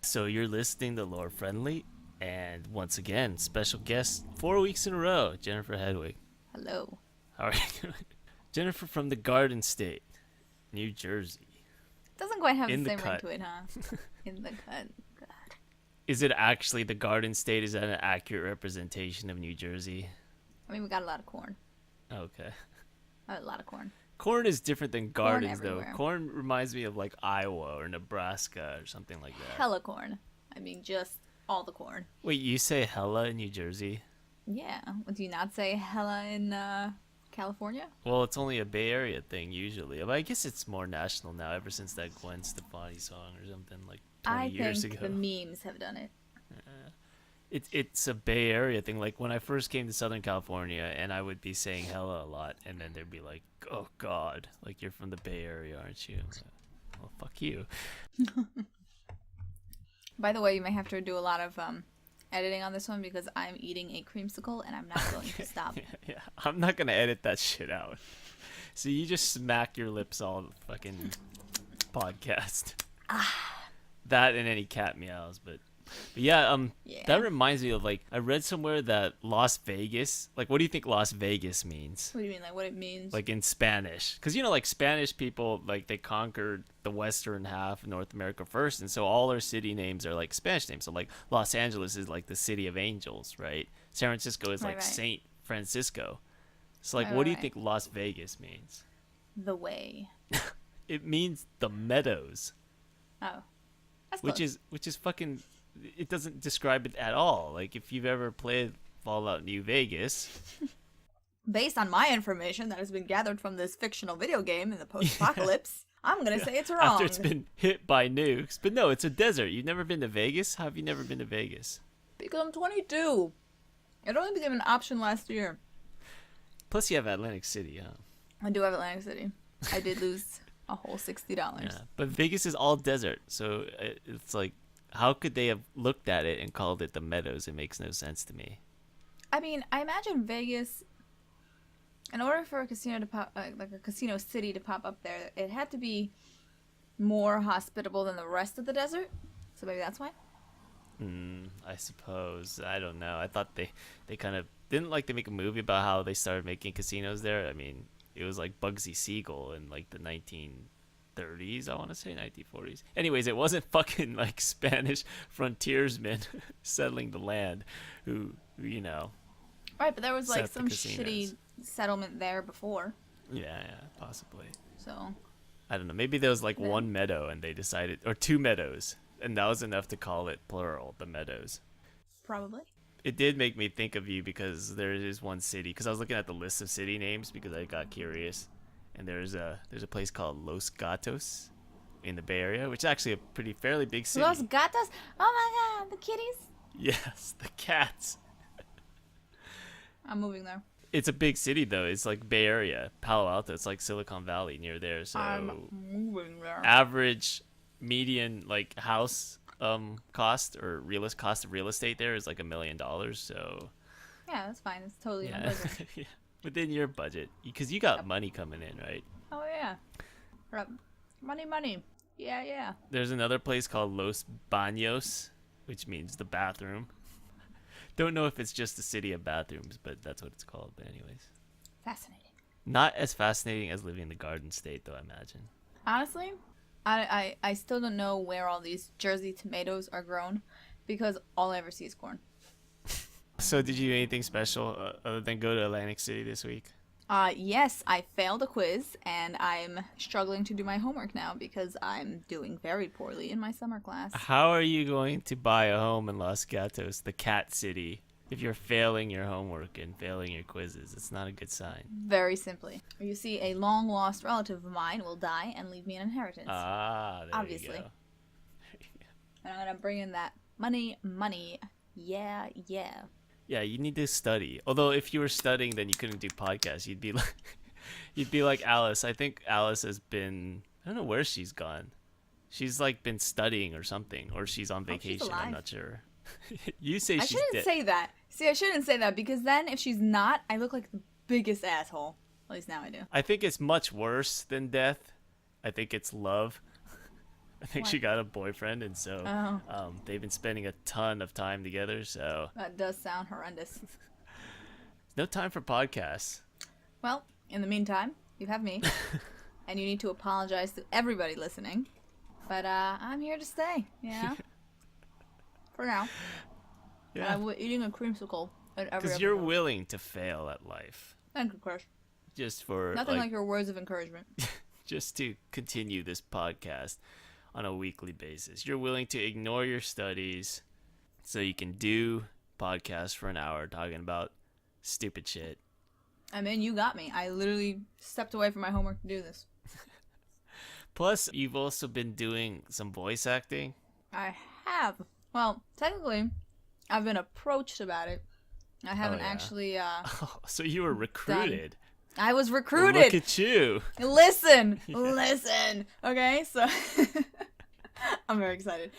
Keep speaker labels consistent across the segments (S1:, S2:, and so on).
S1: So you're listening to Lore Friendly, and once again, special guest 4 weeks in a row, Jennifer Hedwig.
S2: Hello.
S1: How are you doing? Jennifer from the Garden State, New Jersey.
S2: Doesn't quite have
S1: In
S2: the
S1: the
S2: same ring
S1: cut.
S2: to it, huh? In the cut. God.
S1: Is it actually the Garden State? Is that an accurate representation of New Jersey?
S2: I mean, we got a lot of corn.
S1: Okay.
S2: A lot of corn.
S1: Corn is different than gardens, though.
S2: everywhere.
S1: Corn reminds me of like Iowa or Nebraska or something like that.
S2: Hella corn. I mean, just all the corn.
S1: Wait, you say hella in New Jersey?
S2: Yeah. Do you not say hella in California?
S1: Well, it's only a Bay Area thing usually. But I guess it's more national now ever since that Gwen Stefani song or something like 20 years ago.
S2: I think the memes have done it.
S1: It's a Bay Area thing. Like when I first came to Southern California and I would be saying hella a lot and then they'd be like, oh God, like you're from the Bay Area, aren't you? Well, fuck you.
S2: By the way, you may have to do a lot of editing on this one because I'm eating a creamsicle and I'm not going to stop.
S1: Yeah, I'm not going to edit that shit out. So you just smack your lips all fucking podcast. That and any cat meows, but yeah,
S2: Yeah.
S1: that reminds me of like I read somewhere that Las Vegas, like what do you think Las Vegas means?
S2: What do you mean, like what it means?
S1: Like in Spanish, because you know, like Spanish people, like they conquered the western half of North America first, and so all our city names are like Spanish names. So like Los Angeles is like the city of angels, right? San Francisco is like
S2: Right.
S1: Saint Francisco. So like,
S2: Right,
S1: what do you
S2: right.
S1: think Las Vegas means?
S2: The way.
S1: It means the meadows,
S2: Oh. That's
S1: which
S2: close.
S1: is fucking. It doesn't describe it at all. Like if you've ever played Fallout New Vegas.
S2: Based on my information that has been gathered from this fictional video game in the post-apocalypse, I'm gonna say it's wrong.
S1: After it's been hit by nukes. But no, it's a desert. You've never been to Vegas? How have you never been to Vegas?
S2: Because I'm 22. It only became an option last year.
S1: Plus you have Atlantic City, huh?
S2: I do have Atlantic City. I did lose a whole $60.
S1: Yeah. But Vegas is all desert. So it's like, how could they have looked at it and called it the meadows? It makes no sense to me.
S2: I mean, I imagine Vegas, in order for a casino to pop, like a casino city to pop up there, it had to be more hospitable than the rest of the desert. So maybe that's why.
S1: I suppose. I don't know. I thought they kind of didn't like to make a movie about how they started making casinos there. I mean, it was like Bugsy Siegel in like the 1930s, I want to say 1940s. Anyways, it wasn't fucking like Spanish frontiersmen settling the land who you know.
S2: Right, but there was like
S1: Set the
S2: some
S1: casinos.
S2: shitty settlement there before.
S1: Yeah, possibly.
S2: So
S1: I don't know. Maybe there was like
S2: Yeah.
S1: one meadow and they decided, or two meadows, and that was enough to call it plural, the meadows.
S2: probably.
S1: It did make me think of you because there is one city. Because I was looking at the list of city names because I got curious, and there's a place called Los Gatos in the Bay Area, which is actually a fairly big city.
S2: Los gatos. Oh my god, the kitties.
S1: Yes, the cats.
S2: I'm moving there.
S1: It's a big city though. It's like Bay Area, Palo Alto. It's like Silicon Valley near there. So
S2: I'm moving there.
S1: average median like house cost or cost of real estate there is like $1 million. So
S2: Yeah, that's fine. It's totally in my
S1: yeah,
S2: budget.
S1: yeah. Within your budget, because you got money coming in, right?
S2: Oh yeah. Right. Money. Yeah.
S1: There's another place called Los Baños, which means the bathroom. Don't know if it's just a city of bathrooms, but that's what it's called. But anyways,
S2: Fascinating.
S1: not as fascinating as living in the Garden State, though, I imagine.
S2: Honestly, I still don't know where all these Jersey tomatoes are grown because all I ever see is corn.
S1: So did you do anything special other than go to Atlantic City this week?
S2: Yes, I failed a quiz and I'm struggling to do my homework now because I'm doing very poorly in my summer class.
S1: How are you going to buy a home in Los Gatos, the cat city, if you're failing your homework and failing your quizzes? It's not a good sign.
S2: Very simply. You see, a long lost relative of mine will die and leave me an inheritance.
S1: There
S2: Obviously.
S1: you go.
S2: And I'm gonna bring in that money. Yeah.
S1: Yeah, you need to study. Although if you were studying, then you couldn't do podcasts. You'd be like Alice. I think Alice has been. I don't know where she's gone. She's like been studying or something, or she's on
S2: she's
S1: vacation. I'm
S2: alive.
S1: not sure. You say
S2: I
S1: she's
S2: shouldn't
S1: dead.
S2: say that. See, I shouldn't say that because then if she's not, I look like the biggest asshole. At least now I do.
S1: I think it's much worse than death. I think it's love. I think
S2: What?
S1: she got a boyfriend, and so
S2: Oh,
S1: they've been spending a ton of time together. So
S2: that does sound horrendous.
S1: no time for podcasts.
S2: Well, in the meantime, you have me, and you need to apologize to everybody listening. But I'm here to stay, you know? For now.
S1: Yeah,
S2: We're eating a creamsicle at every
S1: because you're
S2: episode.
S1: willing to fail at life,
S2: Thank you, Kris.
S1: just for
S2: Nothing like your words of encouragement.
S1: just to continue this podcast on a weekly basis. You're willing to ignore your studies so you can do podcasts for an hour talking about stupid shit.
S2: I mean, you got me. I literally stepped away from my homework to do this.
S1: Plus, you've also been doing some voice acting.
S2: I have. Well, technically, I've been approached about it. I haven't
S1: yeah.
S2: actually,
S1: Oh, so you were recruited.
S2: I was
S1: Look
S2: recruited.
S1: at you.
S2: Listen. Okay, so I'm very excited.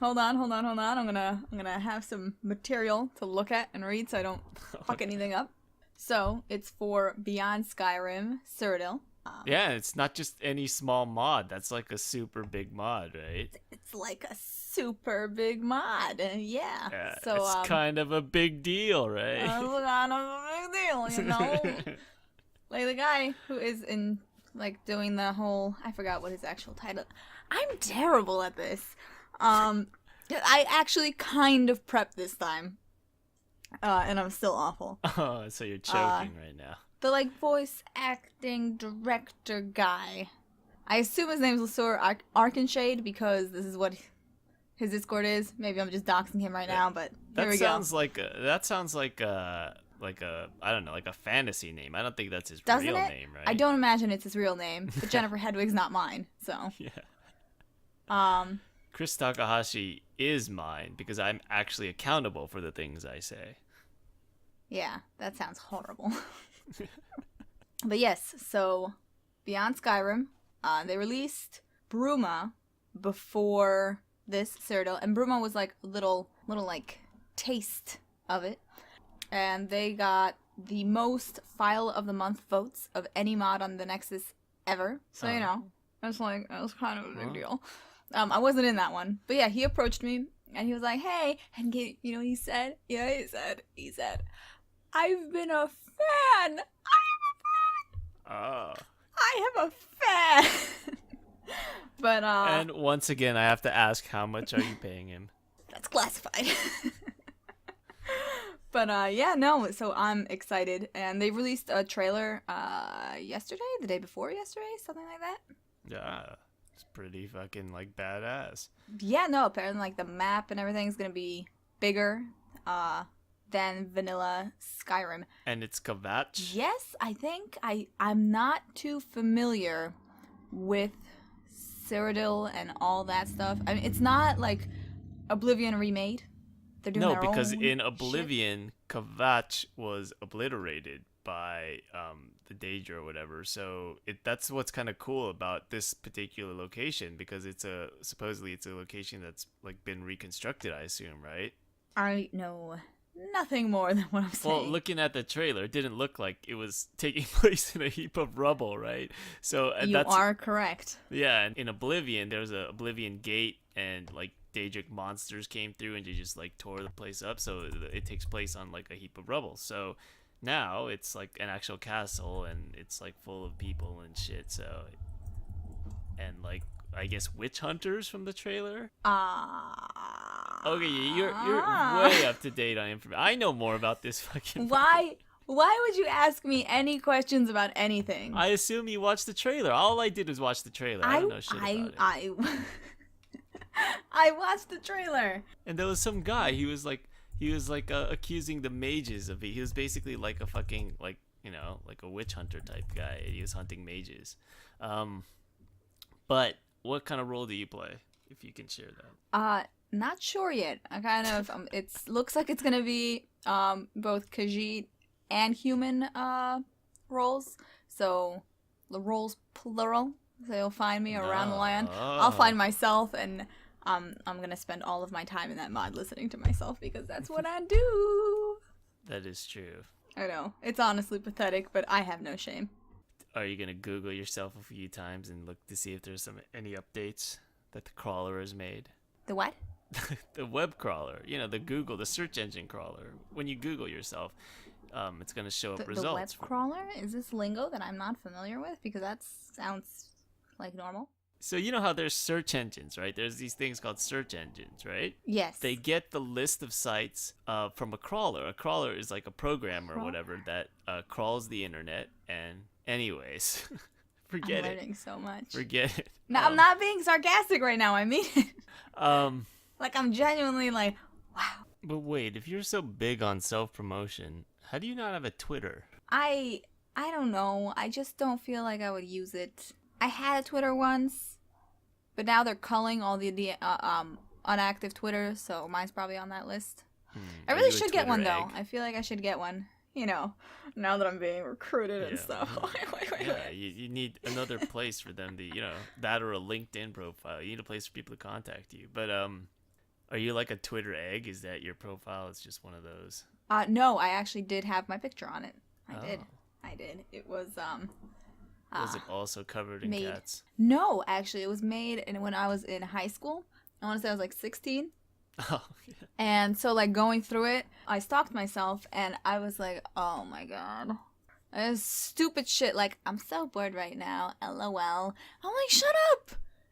S2: Hold on. I'm gonna have some material to look at and read so I don't fuck anything up. So it's for Beyond Skyrim, Cyrodiil.
S1: Yeah, it's not just any small mod. That's like a super big mod, right?
S2: It's like a super big mod. Yeah.
S1: Yeah,
S2: So
S1: it's kind of a big deal, right?
S2: it's kind of a big deal, you know. Like the guy who is in like doing the whole, I forgot what his actual title. I'm terrible at this. I actually kind of prepped this time. And I'm still awful.
S1: Oh, so you're choking right now.
S2: The like voice acting director guy. I assume his name's Lasur Arkenshade because this is what his Discord is. Maybe I'm just doxing him right now, but here we go.
S1: That sounds like a I don't know, like a fantasy name. I don't think that's his
S2: Doesn't
S1: real
S2: it?
S1: name, right?
S2: I don't imagine it's his real name, but Jennifer Hedwig's not mine, so.
S1: Yeah. Kris Takahashi is mine because I'm actually accountable for the things I say.
S2: Yeah, that sounds horrible. But yes, so Beyond Skyrim, they released Bruma before this Cyrodiil, and Bruma was like a little like taste of it, and they got the most File of the Month votes of any mod on the Nexus ever. So you know, it was kind of a big deal. I wasn't in that one, but yeah, he approached me and he was like, "Hey," and he said, "I've been a fan.
S1: Oh.
S2: I am a fan." But
S1: And once again, I have to ask, how much are you paying him?
S2: that's classified. But yeah, no. So I'm excited, and they released a trailer yesterday, the day before yesterday, something like that.
S1: Yeah, it's pretty fucking like badass.
S2: Yeah, no. Apparently, like the map and everything is gonna be bigger than vanilla Skyrim.
S1: And it's Kvatch.
S2: Yes, I think I'm not too familiar with Cyrodiil and all that stuff. I mean, it's not like Oblivion remade. They're doing
S1: No,
S2: their
S1: because
S2: own
S1: in
S2: shit.
S1: Oblivion, Kvatch was obliterated by the Daedra or whatever. So that's what's kind of cool about this particular location, because supposedly it's a location that's like been reconstructed, I assume, right?
S2: I know nothing more than what I'm saying.
S1: Well, looking at the trailer, it didn't look like it was taking place in a heap of rubble, right? So
S2: you are correct.
S1: Yeah, and in Oblivion, there was a Oblivion gate, and like Daedric monsters came through and they just like tore the place up. So it takes place on like a heap of rubble. So now it's like an actual castle, and it's like full of people and shit. So, and like I guess witch hunters from the trailer. Okay, you're way up to date on information. I know more about this fucking.
S2: Why would you ask me any questions about anything?
S1: I assume you watched the trailer. All I did was watch the trailer. I don't know shit about it.
S2: I watched the trailer.
S1: And there was some guy. He was like accusing the mages of it. He was basically like a fucking like a witch hunter type guy. He was hunting mages. But what kind of role do you play, if you can share that?
S2: Not sure yet. I kind of it looks like it's gonna be both Khajiit and human roles. So the roles plural. So you'll find me around the land. I'll find myself, and I'm gonna spend all of my time in that mod listening to myself because that's what I do.
S1: That is true.
S2: I know. It's honestly pathetic, but I have no shame.
S1: Are you gonna Google yourself a few times and look to see if there's any updates that the crawler is made?
S2: The what?
S1: The web crawler. You know, the Google, the search engine crawler. When you Google yourself, it's going to show up results.
S2: The web crawler? Is this lingo that I'm not familiar with? Because that sounds like normal.
S1: So you know how there's search engines, right? There's these things called search engines, right?
S2: Yes.
S1: They get the list of sites from a crawler. A crawler is like a program or whatever that crawls the internet. And anyways, forget
S2: I'm
S1: it.
S2: learning so much.
S1: Forget it.
S2: No, I'm not being sarcastic right now. I mean it. Like, I'm genuinely like, wow.
S1: But wait, if you're so big on self-promotion, how do you not have a Twitter?
S2: I don't know. I just don't feel like I would use it. I had a Twitter once, but now they're culling all the unactive Twitter, so mine's probably on that list. I really should get one, though. I feel like I should get one. You know, now that I'm being recruited and stuff.
S1: Yeah, you need another place for them to, you know, that or a LinkedIn profile. You need a place for people to contact you. But are you like a Twitter egg? Is that your profile? It's just one of those?
S2: No, I actually did have my picture on it. I did. It was
S1: Was it also covered in cats?
S2: No, actually, it was made when I was in high school. I want to say I was like 16.
S1: Oh, yeah.
S2: And so, like, going through it, I stalked myself, and I was like, oh my god. This stupid shit, like, I'm so bored right now, LOL. I'm like, shut up!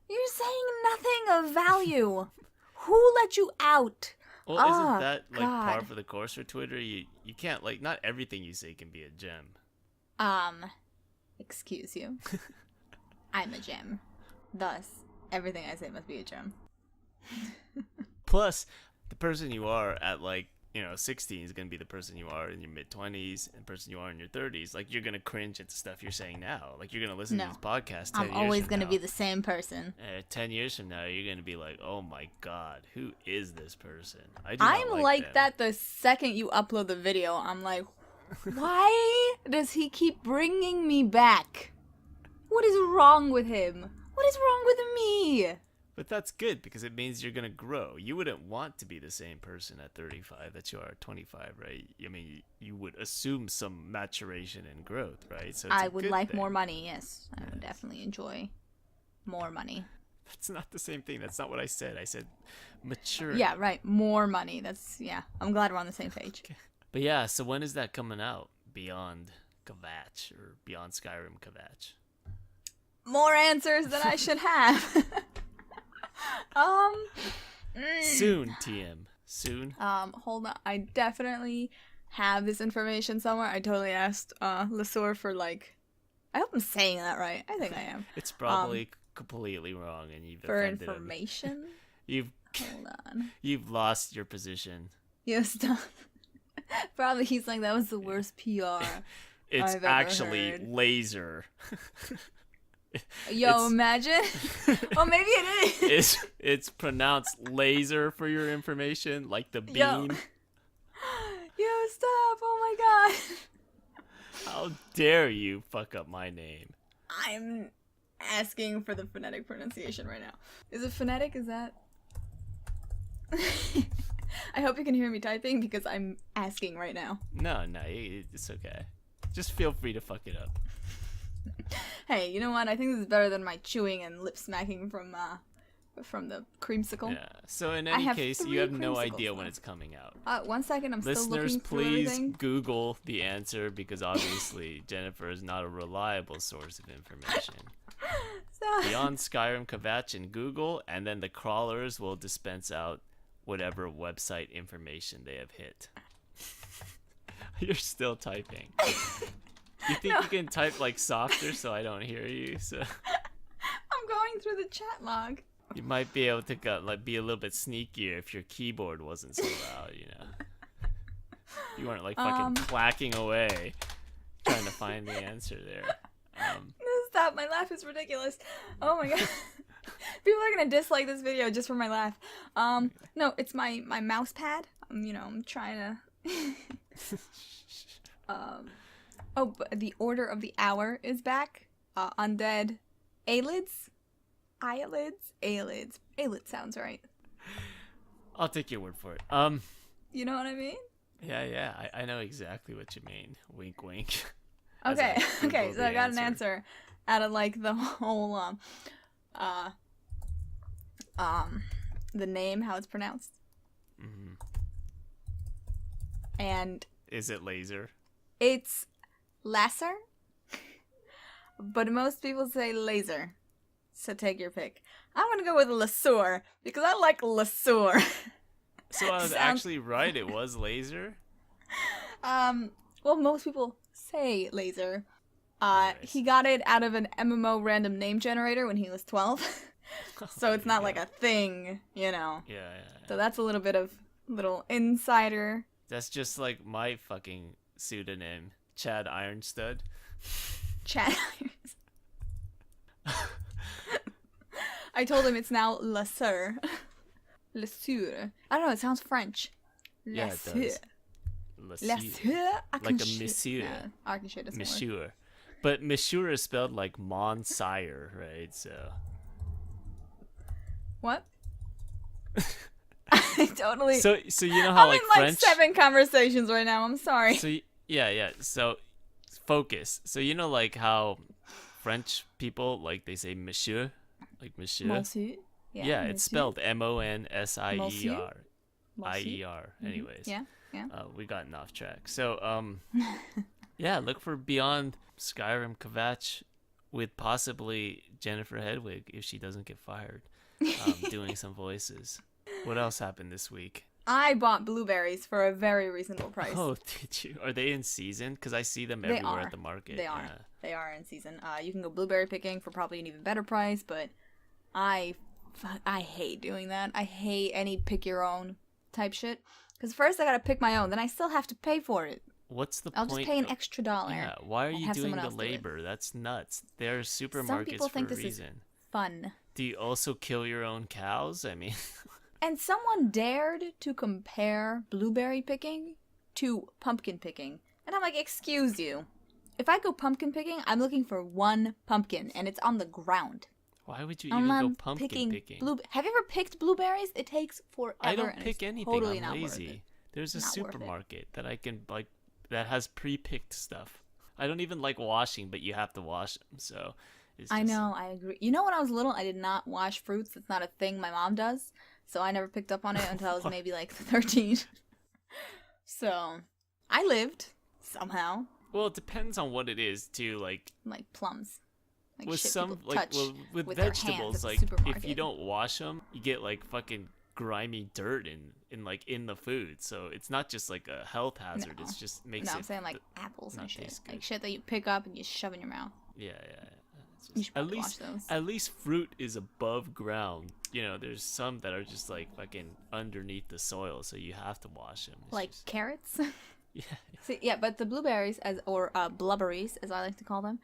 S2: You're saying nothing of value. Who let you out?
S1: Well, isn't that, like, par for the course for Twitter? You can't, like, not everything you say can be a gem.
S2: Excuse you. I'm a gem. Thus, everything I say must be a gem.
S1: Plus, the person you are at, like, 16 is going to be the person you are in your mid-20s and the person you are in your 30s. Like, you're going to cringe at the stuff you're saying now. Like, you're going to listen to this podcast 10 years
S2: I'm always
S1: going
S2: to be the same person.
S1: 10 years from now, you're going to be like, oh my god, who is this person?
S2: I'm like that the second you upload the video. I'm like, why does he keep bringing me back? What is wrong with him? What is wrong with me?
S1: But that's good because it means you're going to grow. You wouldn't want to be the same person at 35 that you are at 25, right? I mean, you would assume some maturation and growth, right? So
S2: I would like more money, yes. I would definitely enjoy more money.
S1: That's not the same thing. That's not what I said. I said mature.
S2: Yeah, right. More money. That's, yeah. I'm glad we're on the same page.
S1: Okay. But yeah, so when is that coming out? Beyond Kvatch or Beyond Skyrim Kvatch?
S2: More answers than I should have.
S1: Soon, TM. Soon.
S2: Hold on. I definitely have this information somewhere. I totally asked Lesueur for, like, I hope I'm saying that right. I think I am.
S1: It's probably completely wrong, and you've
S2: for
S1: offended
S2: information.
S1: Hold
S2: on.
S1: You've lost your position.
S2: Yes, probably he's like, that was the worst PR.
S1: It's
S2: I've
S1: actually
S2: ever heard.
S1: Laser.
S2: Yo, imagine. Oh, maybe it is.
S1: It's pronounced laser for your information, like the beam.
S2: Yo, stop! Oh my god.
S1: How dare you fuck up my name?
S2: I'm asking for the phonetic pronunciation right now. Is it phonetic? Is that? I hope you can hear me typing because I'm asking right now.
S1: No, it's okay. Just feel free to fuck it up.
S2: Hey, you know what? I think this is better than my chewing and lip smacking from the creamsicle.
S1: Yeah. So in any case, you have no idea when it's coming out.
S2: 1 second, I'm still looking
S1: Listeners,
S2: through
S1: please
S2: everything.
S1: Google the answer because obviously Jennifer is not a reliable source of information. Beyond Skyrim Kvatch in Google, and then the crawlers will dispense out whatever website information they have hit. You're still typing. You think you can type like softer so I don't hear you? So
S2: I'm going through the chat log.
S1: you might be able to be a little bit sneakier if your keyboard wasn't so loud, you know. You weren't like fucking clacking away trying to find the answer there.
S2: Stop! My laugh is ridiculous. Oh my god. People are gonna dislike this video just for my laugh. No, it's my mouse pad. I'm trying to. Oh, but the Order of the Hour is back. Undead Aelids? Aelids. Aelid sounds right.
S1: I'll take your word for it.
S2: You know what I mean?
S1: Yeah, I know exactly what you mean. Wink, wink.
S2: Okay, so I got an answer out of, like, the whole, the name, how it's pronounced.
S1: Mm-hmm.
S2: And
S1: Is it laser?
S2: it's Lasser, but most people say laser. So take your pick. I'm gonna go with Lasur because I like Lasur.
S1: So I was actually right. It was laser.
S2: Well, most people say laser.
S1: Anyways.
S2: He got it out of an MMO random name generator when he was 12. So it's not like a thing, you know.
S1: Yeah.
S2: So that's a little bit of little insider.
S1: That's just like my fucking pseudonym, Chad Ironstud.
S2: Chat. I told him it's now Lasur. Lasur. I don't know, it sounds French.
S1: Yeah, it does.
S2: Lasur.
S1: Like a monsieur.
S2: Yeah, I can share this
S1: Monsieur. But monsieur is spelled like Monsire, right? So.
S2: What? I totally.
S1: So you know how
S2: I'm
S1: like
S2: in
S1: French.
S2: 7 conversations right now. I'm sorry.
S1: So yeah. So focus. So you know like how French people like they say monsieur, like monsieur.
S2: Monsieur.
S1: Yeah, it's spelled Monsier.
S2: Monsieur.
S1: Anyways.
S2: Yeah.
S1: We gotten off track. So yeah, look for Beyond Skyrim Kvatch with possibly Jennifer Hedwig if she doesn't get fired, doing some voices. What else happened this week?
S2: I bought blueberries for a very reasonable price.
S1: Oh, did you? Are they in season? Because I see them everywhere at the market.
S2: They are. They are in season. You can go blueberry picking for probably an even better price, but I hate doing that. I hate any pick your own type shit. Because first I gotta pick my own, then I still have to pay for it.
S1: What's the
S2: I'll
S1: point?
S2: Just pay an extra $1.
S1: Yeah, why are you doing the
S2: do it.
S1: labor? That's nuts. There's supermarkets
S2: Some people think
S1: for a
S2: this
S1: reason.
S2: is fun.
S1: Do you also kill your own cows? I mean,
S2: And someone dared to compare blueberry picking to pumpkin picking. And I'm like, excuse you. If I go pumpkin picking, I'm looking for one pumpkin, and it's on the ground.
S1: why would you even go pumpkin picking?
S2: Have you ever picked blueberries? It takes forever.
S1: I don't pick anything.
S2: Totally
S1: I'm lazy. There's a
S2: Not worth it.
S1: supermarket that I can like that has pre-picked stuff. I don't even like washing, but you have to wash them. So it's just...
S2: I know, I agree. You know, when I was little, I did not wash fruits. It's not a thing my mom does. So I never picked up on it until I was maybe like 13. So I lived somehow.
S1: Well, it depends on what it is too. Like
S2: plums. Like
S1: with
S2: shit
S1: some
S2: people
S1: like
S2: touch
S1: with
S2: with their hands
S1: vegetables,
S2: at the
S1: like if
S2: supermarket.
S1: you don't wash them, you get like fucking grimy dirt in the food. So it's not just like a health hazard.
S2: No.
S1: It's just makes
S2: No,
S1: it
S2: I'm saying like apples and
S1: not
S2: shit.
S1: taste good.
S2: Like shit that you pick up and you shove in your mouth.
S1: Yeah. It's just,
S2: You should probably wash those.
S1: at least fruit is above ground. You know, there's some that are just like fucking underneath the soil, so you have to wash them. It's
S2: Like
S1: just,
S2: carrots.
S1: yeah.
S2: See, yeah, but the blueberries, or blubberries, as I like to call them,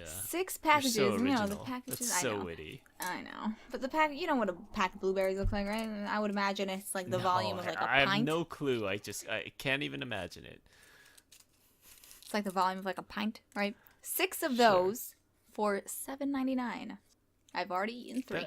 S2: 6 packages.
S1: You're so
S2: You know, the
S1: original.
S2: packages.
S1: That's so
S2: I know.
S1: witty.
S2: I know, but the pack. You know what a pack of blueberries looks like, right? I would imagine it's like the volume of like a
S1: I
S2: pint.
S1: have no clue. I can't even imagine it.
S2: It's like the volume of like a pint, right? 6 of those for $7.99. I've already eaten 3.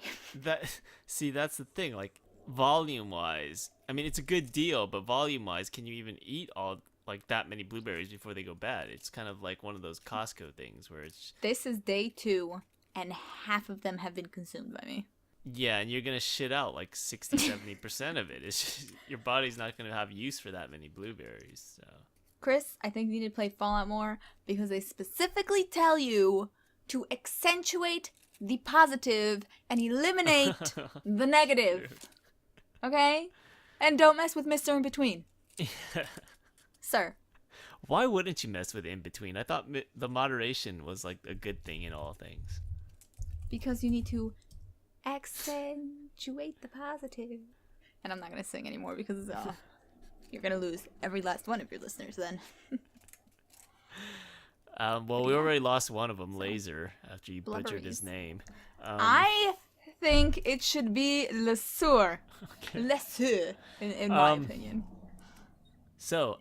S1: See, that's the thing. Like volume wise, I mean, it's a good deal, but volume wise, can you even eat all like that many blueberries before they go bad? It's kind of like one of those Costco things where it's.
S2: This is day 2, and half of them have been consumed by me.
S1: Yeah, and you're gonna shit out like 60-70% of it. It's just, your body's not gonna have use for that many blueberries. So.
S2: Chris, I think you need to play Fallout more because they specifically tell you to accentuate the positive and eliminate the negative. Okay? And don't mess with Mr. In Between. Sir.
S1: Why wouldn't you mess with in between? I thought the moderation was like a good thing in all things.
S2: Because you need to accentuate the positive. And I'm not going to sing anymore because you're going to lose every last one of your listeners then.
S1: Well, we already lost one of them, Laser, after you butchered his name.
S2: I think it should be Lesueur.
S1: Okay.
S2: Lesueur, in my opinion.
S1: So,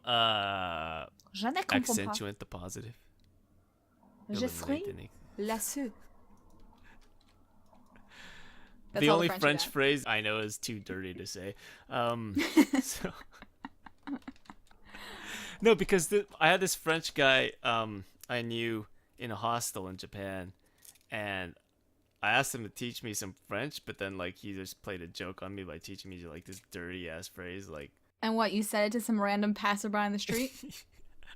S2: Je ne comprends pas.
S1: accentuate the positive.
S2: Je suis Lesueur.
S1: The only French phrase I know is too dirty to say. So. No, because I had this French guy I knew in a hostel in Japan, and I asked him to teach me some French, but then like he just played a joke on me by teaching me like this dirty ass phrase like.
S2: And what, you said it to some random passerby on the street?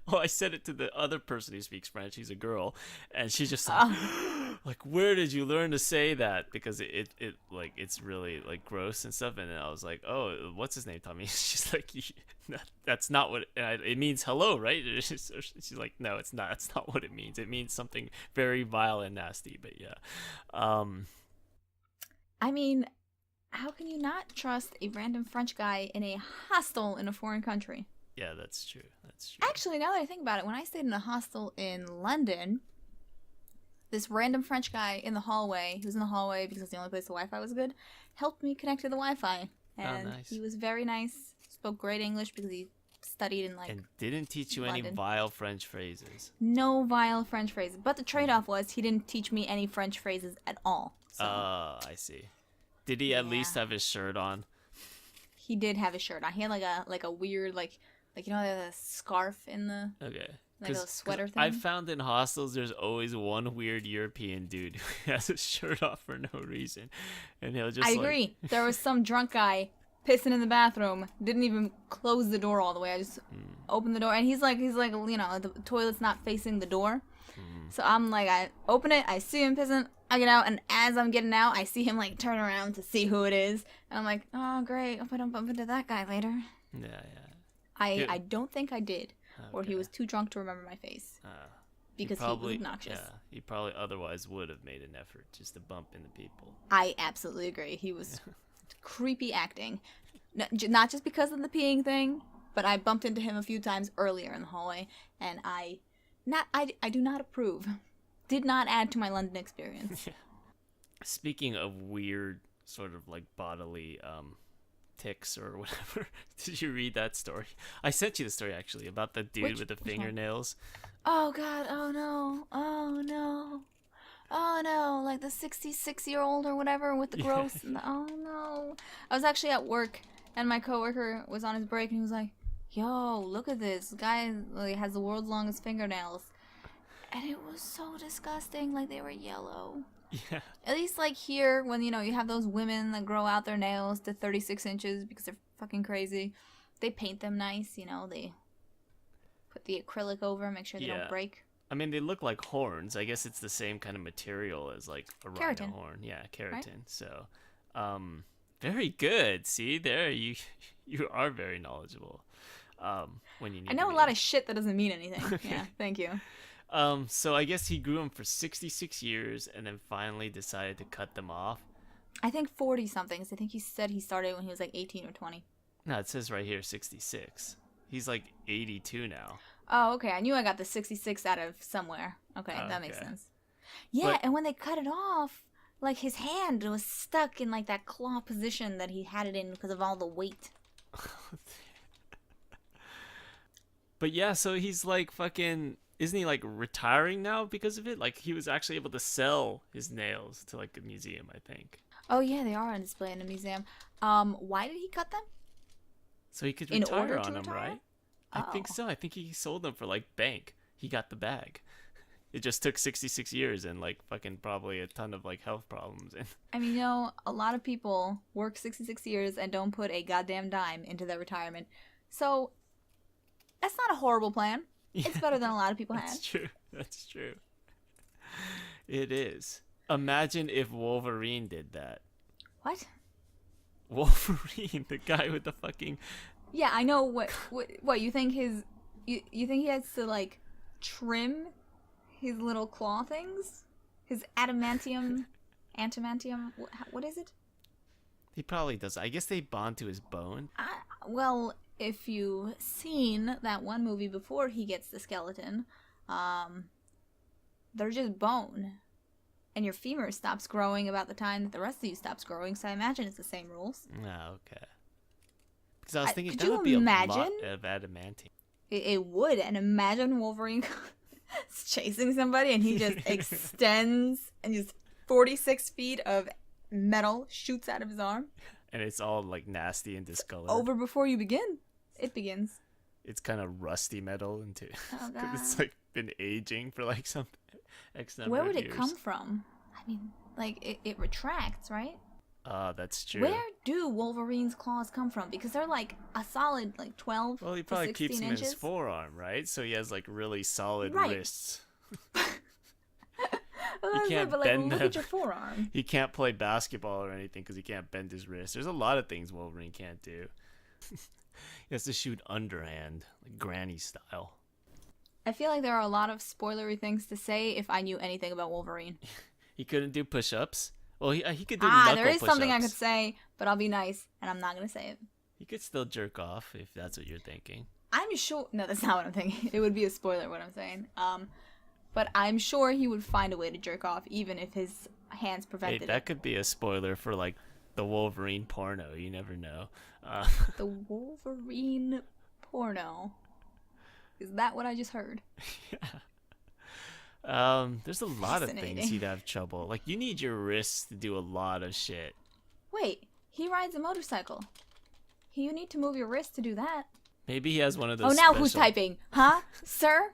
S1: Well, I said it to the other person who speaks French. She's a girl, and she's just like,
S2: Oh.
S1: like, where did you learn to say that? Because it like it's really like gross and stuff. And then I was like, oh, what's his name, Tommy? She's like, that's not what it means. Hello, right? She's like, no, it's not. That's not what it means. It means something very vile and nasty. But yeah,
S2: I mean, how can you not trust a random French guy in a hostel in a foreign country?
S1: yeah, that's true. That's true.
S2: Actually, now that I think about it, when I stayed in a hostel in London, this random French guy in the hallway, who was in the hallway because it's the only place the Wi-Fi was good, helped me connect to the Wi-Fi. And
S1: nice.
S2: he was very nice, spoke great English because he studied in like
S1: And didn't teach you any
S2: London.
S1: vile French phrases.
S2: No vile French phrases. But the trade-off was he didn't teach me any French phrases at all. So
S1: I see. Did he at least
S2: Yeah.
S1: have his shirt on?
S2: he did have a shirt on. He had like a weird like you know the scarf in the
S1: Okay.
S2: like a sweater thing.
S1: I've found in hostels there's always one weird European dude who has his shirt off for no reason. And he'll just
S2: I agree. There was some drunk guy pissing in the bathroom, didn't even close the door all the way. I just opened the door, and he's like, you know, the toilet's not facing the door. So I'm like, I open it, I see him pissing, I get out, and as I'm getting out, I see him like turn around to see who it is, and I'm like, oh great, I hope I don't bump into that guy later.
S1: Yeah.
S2: I don't think I did, or he
S1: Okay.
S2: was too drunk to remember my face because he was obnoxious.
S1: Yeah, he probably otherwise would have made an effort just to bump into people.
S2: I absolutely agree. He was creepy acting. Not just because of the peeing thing, but I bumped into him a few times earlier in the hallway, and I do not approve. Did not add to my London experience.
S1: Speaking of weird sort of like bodily ticks or whatever, did you read that story? I sent you the story actually about the dude with the
S2: which one?
S1: fingernails.
S2: Oh god, oh no, oh no. Oh no, like the 66-year-old or whatever with the gross. Oh no. I was actually at work and my coworker was on his break and he was like, yo, look at this. Guy like, has the world's longest fingernails. And it was so disgusting. Like they were yellow.
S1: Yeah.
S2: At least like here when, you know, you have those women that grow out their nails to 36 inches because they're fucking crazy. They paint them nice, you know. They put the acrylic over, make sure they don't break.
S1: I mean, they look like horns. I guess it's the same kind of material as like a
S2: Keratin.
S1: rhino horn. Yeah, keratin. Right? So, very good. See, there you are very knowledgeable. When you need
S2: I know a lot of shit that doesn't mean anything. Yeah, thank you.
S1: So I guess he grew them for 66 years and then finally decided to cut them off.
S2: I think 40 somethings. I think he said he started when he was like 18 or 20.
S1: No, it says right here 66. He's like 82 now.
S2: Oh, okay. I knew I got the 66 out of somewhere. Okay, that makes sense. Yeah, but, and when they cut it off, like his hand was stuck in like that claw position that he had it in because of all the weight.
S1: But yeah, so he's like fucking... Isn't he like retiring now because of it? Like he was actually able to sell his nails to like a museum, I think.
S2: Oh yeah, they are on display in a museum. Why did he cut them?
S1: So he could retire on them,
S2: retire?
S1: right? I think so. I think he sold them for like bank. He got the bag. It just took 66 years and like fucking probably a ton of like health problems. And
S2: I mean, you know, a lot of people work 66 years and don't put a goddamn dime into their retirement. So that's not a horrible plan. It's better than a lot of people
S1: That's
S2: had.
S1: true. That's true. It is. Imagine if Wolverine did that.
S2: What?
S1: Wolverine, the guy with the fucking...
S2: Yeah, I know. What you think his... You think he has to, like, trim his little claw things? His adamantium... Antimantium? What is it?
S1: He probably does. I guess they bond to his bone.
S2: Well... If you've seen that one movie before he gets the skeleton, they're just bone. And your femur stops growing about the time that the rest of you stops growing, so I imagine it's the same rules.
S1: Oh, okay. Because I was thinking
S2: could
S1: that
S2: you
S1: would be
S2: imagine?
S1: a lot of adamantium.
S2: It would, and imagine Wolverine chasing somebody and he just extends and just 46 feet of metal shoots out of his arm.
S1: And it's all like nasty and discolored.
S2: Over before you begin. It begins.
S1: It's kind of rusty metal and
S2: Oh, God.
S1: it's like been aging for like some X number
S2: Where
S1: of
S2: would
S1: years.
S2: it come from? I mean, like it retracts, right?
S1: That's true.
S2: Where do Wolverine's claws come from? Because they're like a solid like 12
S1: Well, he
S2: to
S1: probably
S2: 16
S1: keeps them in
S2: inches.
S1: his forearm, right? So he has like really solid
S2: Right.
S1: wrists.
S2: Well,
S1: He
S2: that's it,
S1: can't
S2: but like
S1: bend
S2: look
S1: them.
S2: at your forearm.
S1: He can't play basketball or anything because he can't bend his wrist. There's a lot of things Wolverine can't do. He has to shoot underhand, like granny style.
S2: I feel like there are a lot of spoilery things to say if I knew anything about Wolverine.
S1: He couldn't do push-ups. Well, he could do knuckle
S2: There is
S1: push-ups.
S2: something I could say, but I'll be nice and I'm not gonna say it.
S1: He could still jerk off if that's what you're thinking.
S2: I'm sure. No, that's not what I'm thinking. It would be a spoiler what I'm saying. But I'm sure he would find a way to jerk off even if his hands
S1: Hey,
S2: prevented
S1: that
S2: it.
S1: could be a spoiler for like the Wolverine porno. You never know.
S2: The Wolverine porno. Is that what I just heard?
S1: There's a lot of things
S2: Fascinating.
S1: he'd have trouble. Like you need your wrists to do a lot of shit.
S2: Wait, he rides a motorcycle. You need to move your wrist to do that.
S1: Maybe he has one of
S2: Oh,
S1: those.
S2: now who's
S1: special
S2: typing? Huh? Sir?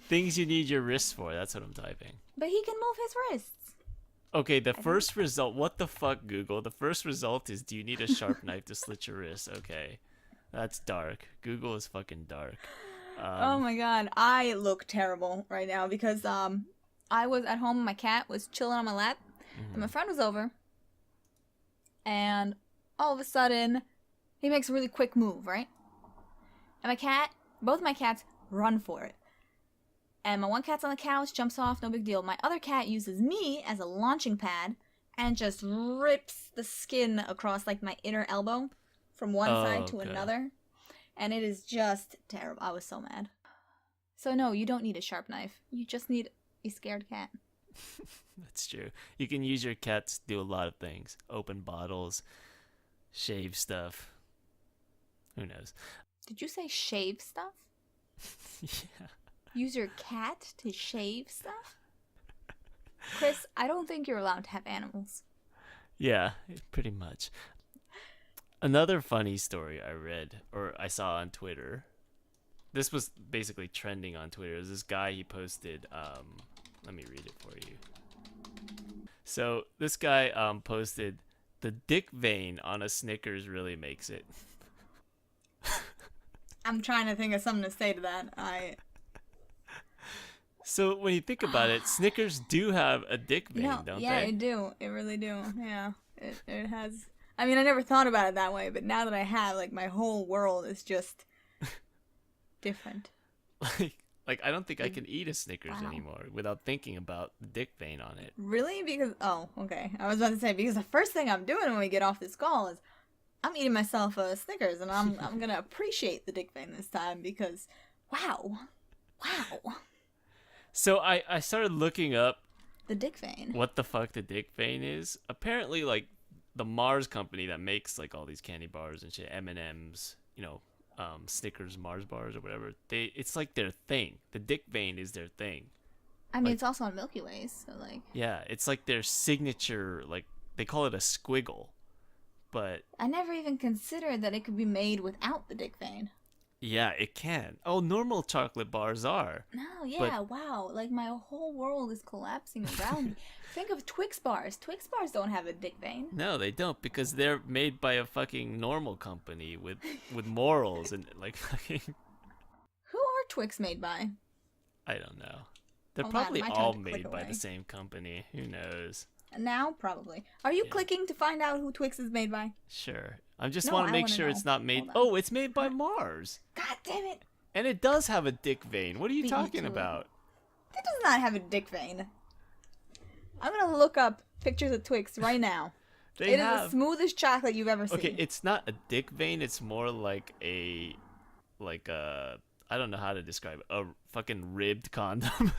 S1: things you need your wrists for? That's what I'm typing.
S2: But he can move his wrists.
S1: Okay, the first result. What the fuck, Google? The first result is: do you need a sharp knife to slit your wrist? Okay, that's dark. Google is fucking dark.
S2: Oh my god, I look terrible right now because I was at home and my cat was chilling on my lap and my friend was over and all of a sudden he makes a really quick move, right? And both my cats run for it. And my one cat's on the couch, jumps off, no big deal. My other cat uses me as a launching pad and just rips the skin across like my inner elbow from one side to
S1: okay.
S2: another. And it is just terrible. I was so mad. So no, you don't need a sharp knife. You just need a scared cat.
S1: That's true. You can use your cats to do a lot of things. Open bottles, shave stuff. Who knows?
S2: Did you say shave stuff?
S1: Yeah.
S2: Use your cat to shave stuff? Kris, I don't think you're allowed to have animals.
S1: Yeah, pretty much. Another funny story I read or I saw on Twitter. This was basically trending on Twitter. There's this guy, he posted, let me read it for you. So this guy posted, the dick vein on a Snickers really makes it.
S2: I'm trying to think of something to say to that.
S1: So when you think about it, Snickers do have a dick vein, don't
S2: yeah,
S1: they?
S2: it do. It really do. Yeah, it has. I mean, I never thought about it that way, but now that I have, like, my whole world is just different.
S1: Like I don't think I can eat a Snickers
S2: Wow.
S1: anymore without thinking about the dick vein on it.
S2: Really? Because, oh, okay. I was about to say, because the first thing I'm doing when we get off this call is I'm eating myself a Snickers, and I'm going to appreciate the dick vein this time because, wow.
S1: So I started looking up
S2: The dick vein.
S1: what the fuck the dick vein is. Apparently, like, the Mars company that makes, like, all these candy bars and shit, M&M's, you know, Snickers Mars bars or whatever, it's like their thing. The dick vein is their thing.
S2: I mean,
S1: like-
S2: it's also on Milky Ways, so, like,
S1: Yeah, it's like their signature, like, they call it a squiggle. But,
S2: I never even considered that it could be made without the dick vein.
S1: yeah, it can. Oh, normal chocolate bars are.
S2: No, yeah, wow. Like, my whole world is collapsing around me. Think of Twix bars. Twix bars don't have a dick vein.
S1: No, they don't, because they're made by a fucking normal company with morals and, like, fucking...
S2: Who are Twix made by?
S1: I don't know. They're
S2: Hold on,
S1: probably
S2: my turn
S1: all
S2: to click
S1: made by
S2: away.
S1: the same company. Who knows?
S2: Now, probably. Are you
S1: Yeah.
S2: clicking to find out who Twix is made by?
S1: Sure. I just
S2: No,
S1: want
S2: I
S1: to make
S2: wanna
S1: sure
S2: know.
S1: it's not made...
S2: Hold on.
S1: Oh, it's made by Mars.
S2: God damn it.
S1: And it does have a dick vein. What are you
S2: Beat me
S1: talking
S2: to it.
S1: about?
S2: It does not have a dick vein. I'm gonna look up pictures of Twix right now.
S1: They
S2: It is
S1: have...
S2: the smoothest chocolate you've ever seen.
S1: Okay, it's not a dick vein. It's more like a... I don't know how to describe it. A fucking ribbed condom.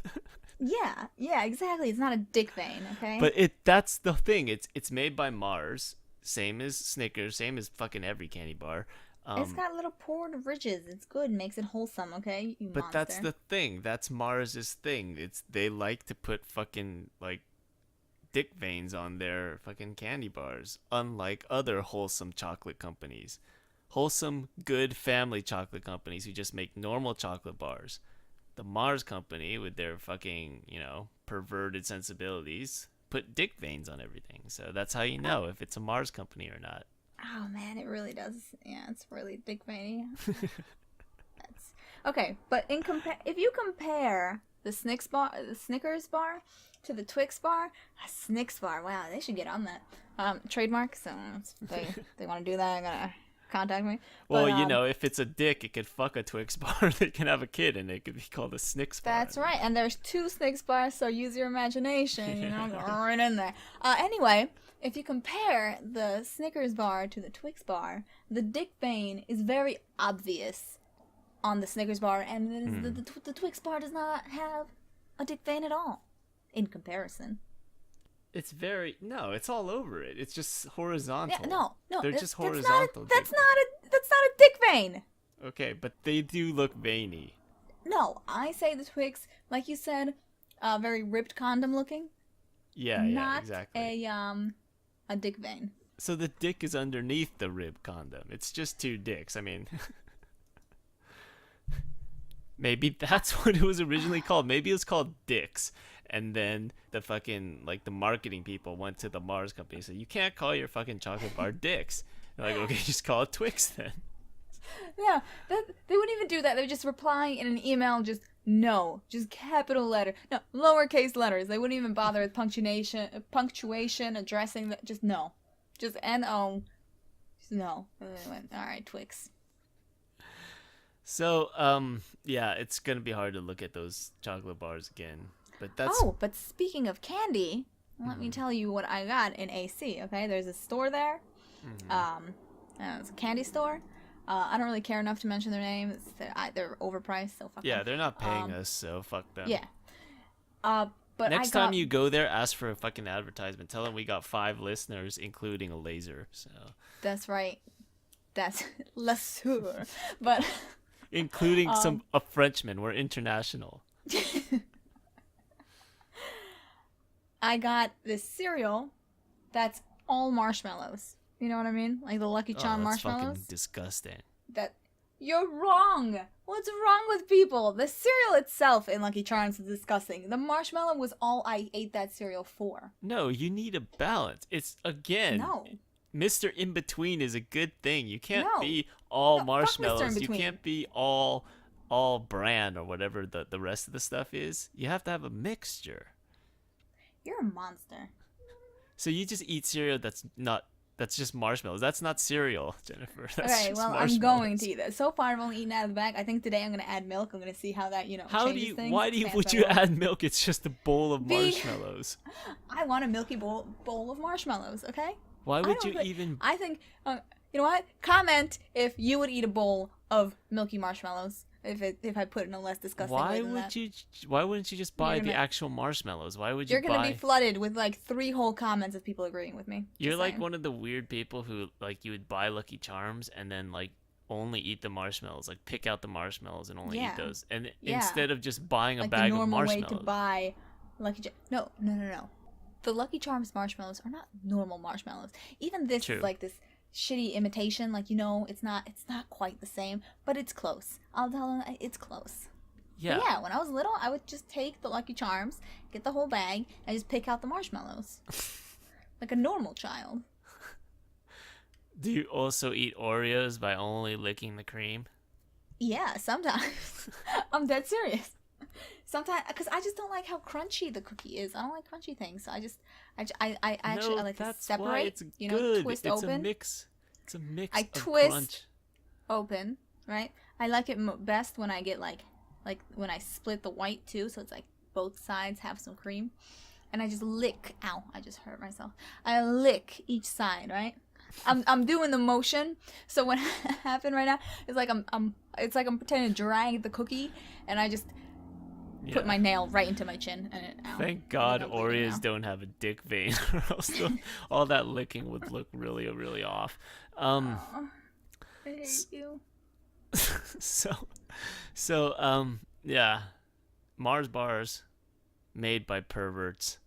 S2: Yeah, exactly. It's not a dick vein, okay?
S1: But that's the thing. It's made by Mars. Same as Snickers. Same as fucking every candy bar.
S2: It's got little poured ridges. It's good. Makes it wholesome, okay? You
S1: But
S2: monster.
S1: that's the thing. That's Mars's thing. They like to put fucking like dick veins on their fucking candy bars, unlike other wholesome chocolate companies. Wholesome, good family chocolate companies who just make normal chocolate bars. The Mars company with their fucking, perverted sensibilities, put dick veins on everything. So that's how you know if it's a Mars company or not.
S2: Oh man, it really does. Yeah, it's really dick veiny. That's okay, but if you compare the Snickers bar to the Twix bar, a Snicks bar. Wow, they should get on that trademark. So if they want to do that, I'm gonna contact me.
S1: Well,
S2: But,
S1: if it's a dick, it could fuck a Twix bar. They can have a kid, and it could be called a Snicks bar.
S2: that's right, and there's 2 Snicks bars, so use your imagination. Go right in there. Anyway, if you compare the Snickers bar to the Twix bar, the dick vein is very obvious on the Snickers bar, and the Twix bar does not have a dick vein at all in comparison.
S1: It's it's all over it. It's just horizontal.
S2: Yeah, no,
S1: They're just horizontal.
S2: That's not a dick vein.
S1: Okay, but they do look veiny.
S2: No, I say the Twix, like you said, very ripped condom looking.
S1: Yeah,
S2: not
S1: exactly.
S2: A dick vein.
S1: So the dick is underneath the rib condom. It's just 2 dicks. I mean, maybe that's what it was originally called. Maybe it was called dicks. And then the fucking, the marketing people went to the Mars company and said, you can't call your fucking chocolate bar dicks. They're like, okay, just call it Twix then.
S2: Yeah, they wouldn't even do that. They would just reply in an email, just capital letter. No, lowercase letters. They wouldn't even bother with punctuation, addressing that. Just no. Just N-O. Just no. And they went, all right, Twix.
S1: So, yeah, it's going to be hard to look at those chocolate bars again. But that's...
S2: Oh, but speaking of candy, let me tell you what I got in AC, okay? There's a store there. It's a candy store. I don't really care enough to mention their name. They're overpriced, so fuck them.
S1: Yeah, they're not paying us, so fuck them.
S2: Yeah. But
S1: next time you go there, ask for a fucking advertisement. Tell them we got 5 listeners, including a laser. So
S2: that's right. That's le sûr. But
S1: including a Frenchman. We're international.
S2: I got this cereal that's all marshmallows. You know what I mean? Like the Lucky Charm marshmallows.
S1: That's fucking disgusting.
S2: You're wrong. What's wrong with people? The cereal itself in Lucky Charms is disgusting. The marshmallow was all I ate that cereal for.
S1: No, you need a balance. It's, again,
S2: no.
S1: Mr. In-Between is a good thing. You can't be all marshmallows. You can't be all bran or whatever the rest of the stuff is. You have to have a mixture.
S2: You're a monster.
S1: So you just eat cereal that's just marshmallows. That's not cereal, Jennifer. That's
S2: okay, well, I'm going to eat it. So far, I've only eaten out of the bag. I think today I'm going to add milk. I'm going to see how that, changes things.
S1: Why would you add milk? It's just a bowl of marshmallows.
S2: I want a milky bowl of marshmallows, okay?
S1: Why would you even...
S2: I think, you know what? Comment if you would eat a bowl of milky marshmallows. If I put it in a less disgusting way than that.
S1: Why wouldn't you just buy the actual marshmallows? Why would you?
S2: You're gonna be flooded with 3 whole comments of people agreeing with me.
S1: You're like one of the weird people who you would buy Lucky Charms and then only eat the marshmallows, pick out the marshmallows and only eat those, and instead of just buying a bag of marshmallows. The normal way to buy Lucky Charms.
S2: No. The Lucky Charms marshmallows are not normal marshmallows. Even this is this shitty imitation, it's not quite the same, but it's close. I'll tell them it's close.
S1: Yeah.
S2: But yeah, when I was little, I would just take the Lucky Charms, get the whole bag, and just pick out the marshmallows. Like a normal child.
S1: Do you also eat Oreos by only licking the cream?
S2: Yeah, sometimes. I'm dead serious. Sometimes, because I just don't like how crunchy the cookie is. I don't like crunchy things. So I like to separate. Twist
S1: it's
S2: open.
S1: It's a mix.
S2: I
S1: of
S2: twist
S1: crunch.
S2: open, right? I like it best when I get like when I split the white too, so it's both sides have some cream, and I just lick. Ow! I just hurt myself. I lick each side, right? I'm doing the motion. So what happened right now is I'm pretending to drag the cookie, and I just put my nail right into my chin. And
S1: thank God Oreos don't have a dick vein, or else all that licking would look really, really off.
S2: I hate you.
S1: Yeah, Mars bars made by perverts,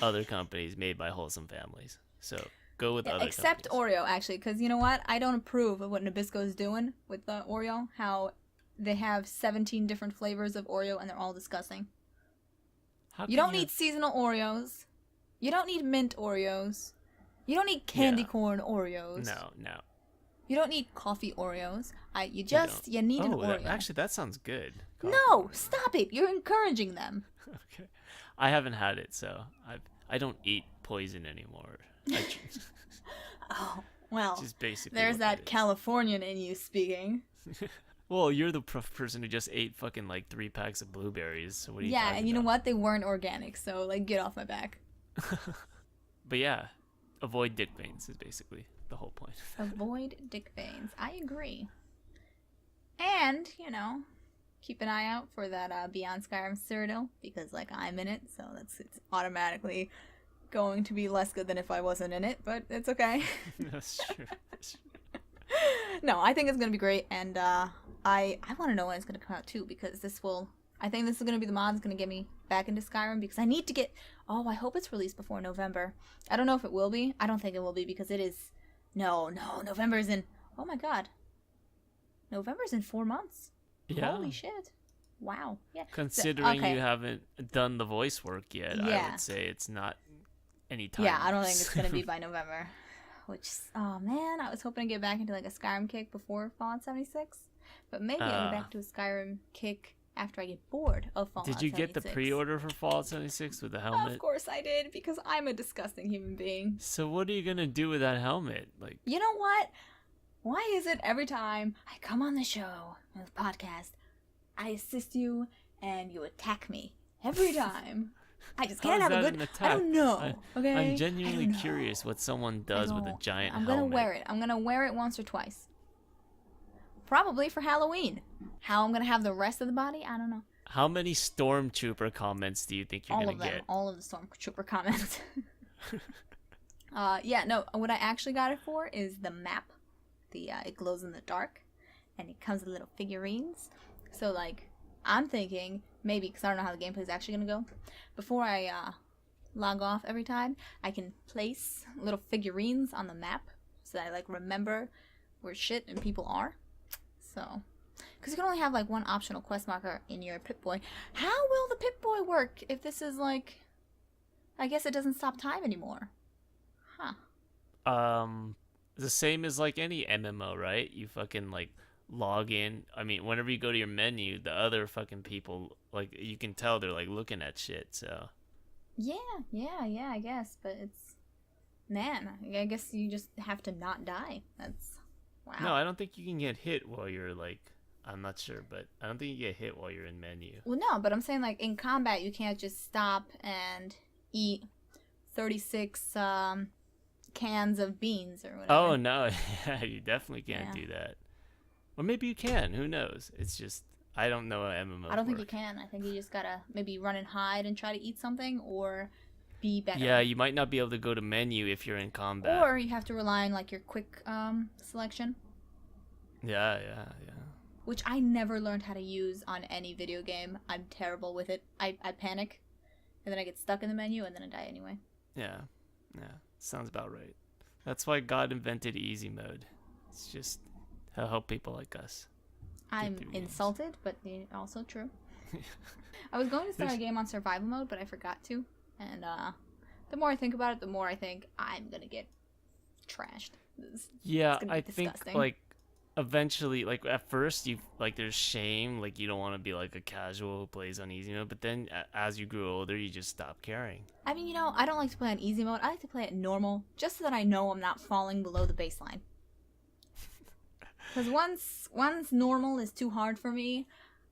S1: other companies made by wholesome families. So go with other
S2: except
S1: companies.
S2: Oreo, actually, because you know what? I don't approve of what Nabisco is doing with the Oreo. How they have 17 different flavors of Oreo and they're all disgusting. You don't need seasonal Oreos. You don't need mint Oreos. You don't need candy corn Oreos.
S1: No.
S2: You don't need coffee Oreos. You need an Oreo.
S1: Actually, that sounds good.
S2: No, stop it. You're encouraging them.
S1: Okay. I haven't had it, so I don't eat poison anymore.
S2: Oh, well,
S1: just basically
S2: there's that Californian in you speaking.
S1: Well, you're the person who just ate fucking like 3 packs of blueberries. So what are you
S2: Yeah,
S1: talking
S2: and you know
S1: about?
S2: what? They weren't organic, so like get off my back.
S1: But yeah, avoid dick veins is basically the whole point.
S2: Avoid dick veins. I agree. And, keep an eye out for that Beyond Skyrim Cyrodiil, because like I'm in it, so it's automatically going to be less good than if I wasn't in it, but it's okay.
S1: That's true.
S2: No, I think it's gonna be great, and I want to know when it's gonna come out too, because I think this is gonna be the mod that's gonna get me back into Skyrim, because I need to get. Oh, I hope it's released before November. I don't know if it will be. I don't think it will be, because it is. No, November's in. Oh my God. November's in 4 months.
S1: Yeah.
S2: Holy shit. Wow. Yeah.
S1: Considering you haven't done the voice work yet, I would say it's not any time.
S2: Yeah, I don't think it's gonna be by November. Which, oh man, I was hoping to get back into like a Skyrim kick before Fallout 76, but maybe I'll get back to a Skyrim kick after I get bored of Fallout 76.
S1: Did you get the pre-order for Fallout 76 with the helmet?
S2: Of course I did, because I'm a disgusting human being.
S1: So what are you gonna do with that helmet? Like,
S2: you know what? Why is it every time I come on the show, this podcast, I assist you and you attack me every time? I just can't have a good. I don't know. Okay.
S1: I'm genuinely curious what someone does with a giant helmet.
S2: I'm gonna wear it. I'm gonna wear it once or twice. Probably for Halloween. How I'm gonna have the rest of the body, I don't know.
S1: How many Stormtrooper comments do you think you're gonna get?
S2: All of the Stormtrooper comments. Yeah, no. What I actually got it for is the map. It glows in the dark, and it comes with little figurines. So like, I'm thinking maybe, because I don't know how the gameplay is actually gonna go. Before I log off every time, I can place little figurines on the map so that I like remember where shit and people are. So, because you can only have like one optional quest marker in your Pip-Boy. How will the Pip-Boy work if this is like, I guess it doesn't stop time anymore? Huh.
S1: The same as like any MMO, right? You fucking like log in. I mean, whenever you go to your menu, the other fucking people, like, you can tell they're like looking at shit. So
S2: yeah, I guess, but it's, man, I guess you just have to not die. That's, wow.
S1: No, I don't think you can get hit while you're like, I'm not sure, but I don't think you get hit while you're in menu.
S2: Well, no, but I'm saying like in combat you can't just stop and eat 36 cans of beans or whatever.
S1: Oh no, yeah, you definitely can't do that. Or maybe you can. Who knows? It's just, I don't know how MMOs
S2: I don't think you can. I think you just gotta maybe run and hide and try to eat something, or be better.
S1: Yeah, you might not be able to go to menu if you're in combat.
S2: Or you have to rely on like your quick selection.
S1: Yeah.
S2: Which I never learned how to use on any video game. I'm terrible with it. I panic, and then I get stuck in the menu, and then I die anyway.
S1: Yeah. Sounds about right. That's why God invented easy mode. It's just to help people like us.
S2: I'm insulted, but also true. I was going to start a game on survival mode, but I forgot to. And the more I think about it, the more I think I'm gonna get trashed.
S1: I think like eventually, like at first you like there's shame, like you don't want to be like a casual who plays on easy mode, but then as you grew older you just stop caring.
S2: I mean, I don't like to play on easy mode. I like to play it normal, just so that I know I'm not falling below the baseline. Because once normal is too hard for me,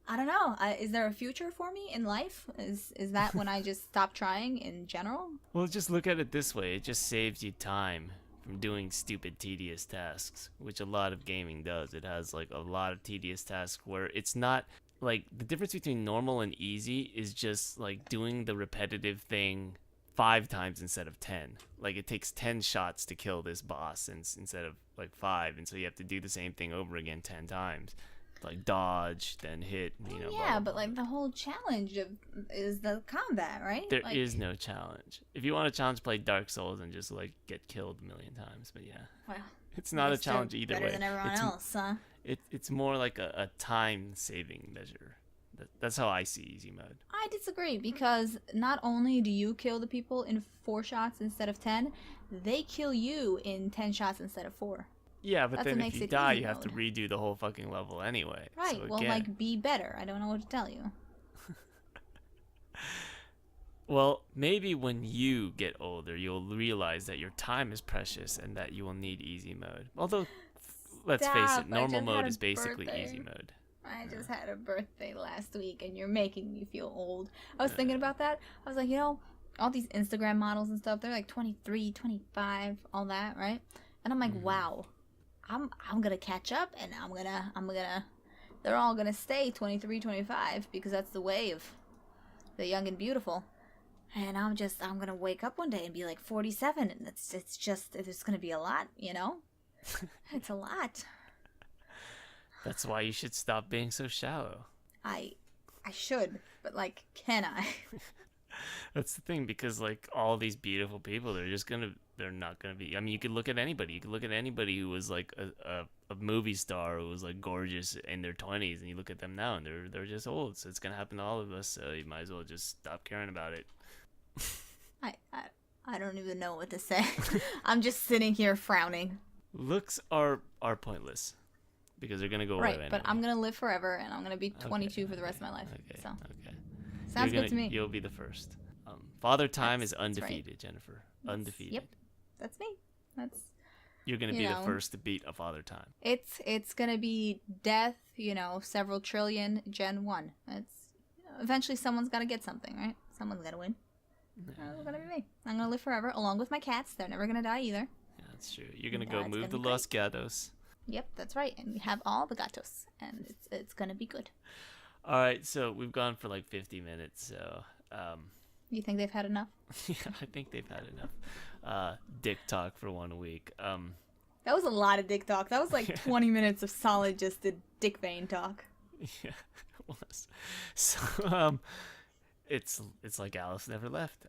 S2: I don't know. Is there a future for me in life? Is that when I just stop trying in general?
S1: Well, just look at it this way. It just saves you time from doing stupid, tedious tasks, which a lot of gaming does. It has like a lot of tedious tasks where it's not like the difference between normal and easy is just like doing the repetitive thing 5 times instead of 10. Like it takes 10 shots to kill this boss instead of like 5, and so you have to do the same thing over again 10 times. Like dodge, then hit,
S2: Yeah,
S1: blah, blah,
S2: but like the whole challenge is the combat, right?
S1: There is no challenge. If you want a challenge, play Dark Souls and just like get killed a million times. But yeah,
S2: well,
S1: it's not a challenge either way.
S2: Better than everyone else, huh?
S1: It's more like a time saving measure That's how I see easy mode.
S2: I disagree, because not only do you kill the people in 4 shots instead of 10, they kill you in 10 shots instead of 4.
S1: Yeah, but
S2: That's
S1: then
S2: what
S1: if
S2: makes
S1: you
S2: it
S1: die,
S2: easy
S1: you have to
S2: mode.
S1: redo the whole fucking level anyway.
S2: Right,
S1: So
S2: well,
S1: again,
S2: like, be better. I don't know what to tell you.
S1: well, maybe when you get older, you'll realize that your time is precious and that you will need easy mode. Although, let's face
S2: Stop,
S1: it, normal
S2: I just
S1: mode
S2: had a
S1: is basically
S2: birthday.
S1: easy mode.
S2: I just had a birthday last week, and you're making me feel old. I was thinking about that. I was like, all these Instagram models and stuff, they're like 23, 25, all that, right? And I'm like, wow, I'm gonna catch up, and I'm gonna they're all gonna stay 23, 25, because that's the way of the young and beautiful. And I'm gonna wake up one day and be like 47, and it's gonna be a lot, It's a lot.
S1: That's why you should stop being so shallow.
S2: I should, but like, can I?
S1: That's the thing, because like all these beautiful people, they're not gonna be. I mean, you could look at anybody. You could look at anybody who was like a movie star who was like gorgeous in their 20s, and you look at them now, and they're just old. So it's gonna happen to all of us. So you might as well just stop caring about it.
S2: I don't even know what to say. I'm just sitting here frowning.
S1: Looks are pointless because they're gonna go away
S2: Right,
S1: anyway.
S2: but I'm gonna live forever, and I'm gonna be 22 for the rest of my life.
S1: Okay.
S2: So
S1: Okay.
S2: sounds good to me.
S1: You'll be the first. Father Time is
S2: That's
S1: undefeated,
S2: right.
S1: Jennifer. Undefeated.
S2: Yep, that's me.
S1: You're gonna be the first to beat a Father Time.
S2: It's gonna be death. Several trillion Gen 1. It's eventually someone's gotta get something, right? Someone's gotta win. It's gonna be me. I'm gonna live forever, along with my cats. They're never gonna die either.
S1: Yeah, that's true. You're gonna
S2: And,
S1: go
S2: it's
S1: move
S2: gonna
S1: the
S2: be great.
S1: Los Gatos.
S2: Yep, that's right. And we have all the gatos, and it's gonna be good.
S1: All right, so we've gone for like 50 minutes. So,
S2: You think they've had enough?
S1: yeah, I think they've had enough dick talk for 1 week.
S2: That was a lot of dick talk. That was like 20 minutes of solid just dick vein talk.
S1: Yeah, it was. So, it's like Alice never left.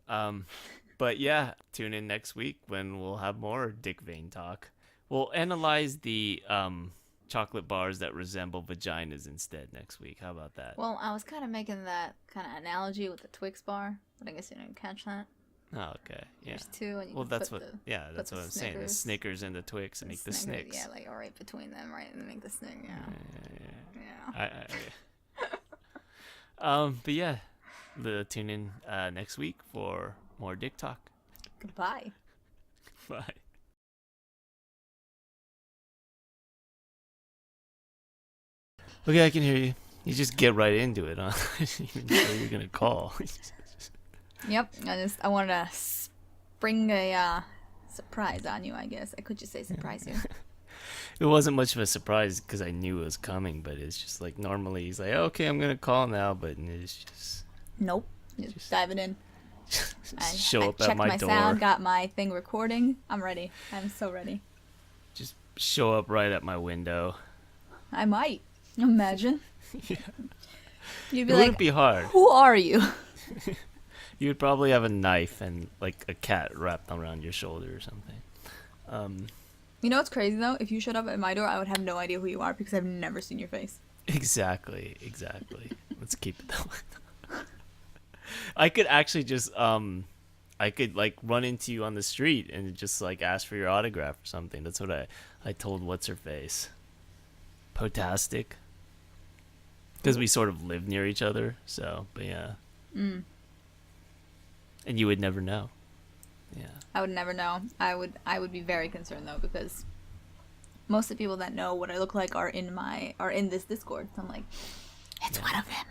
S1: But yeah, tune in next week when we'll have more dick vein talk. We'll analyze the chocolate bars that resemble vaginas instead next week. How about that?
S2: Well, I was kind of making that kind of analogy with the Twix bar, but I guess you didn't catch that.
S1: Oh, okay. Yeah.
S2: There's 2, and you
S1: Well,
S2: can
S1: that's
S2: put
S1: what.
S2: the,
S1: Yeah, that's
S2: put
S1: what
S2: the
S1: I'm saying. The
S2: Snickers.
S1: Snickers and the Twix and make the Snicks.
S2: Yeah, like right between them, right, and make the Snick. Yeah.
S1: But yeah, tune in next week for more dick talk.
S2: Goodbye.
S1: Bye. Okay, I can hear you. You just get right into it, huh? I didn't even know you were gonna call.
S2: Yep. I wanted to spring a surprise on you. I guess I could just say surprise you.
S1: It wasn't much of a surprise because I knew it was coming, but it's just like normally he's like, okay, I'm gonna call now, but it's just
S2: Nope. Just diving in.
S1: show up at
S2: checked
S1: my
S2: my
S1: door.
S2: sound, got my thing recording. I'm ready. I'm so ready.
S1: Just show up right at my window.
S2: I might. Imagine.
S1: Yeah.
S2: You'd
S1: It
S2: be
S1: wouldn't
S2: like,
S1: be hard.
S2: who are you?
S1: You would probably have a knife and like a cat wrapped around your shoulder or something.
S2: You know what's crazy though? If you showed up at my door, I would have no idea who you are because I've never seen your face.
S1: Exactly. Let's keep it that way. I could actually just I could like run into you on the street and just like ask for your autograph or something. That's what I told what's her face. Potastic. Because we sort of live near each other, so but yeah. And you would never know. Yeah.
S2: I would never know. I would be very concerned though because most of the people that know what I look like are in this Discord. So I'm like, it's one of them.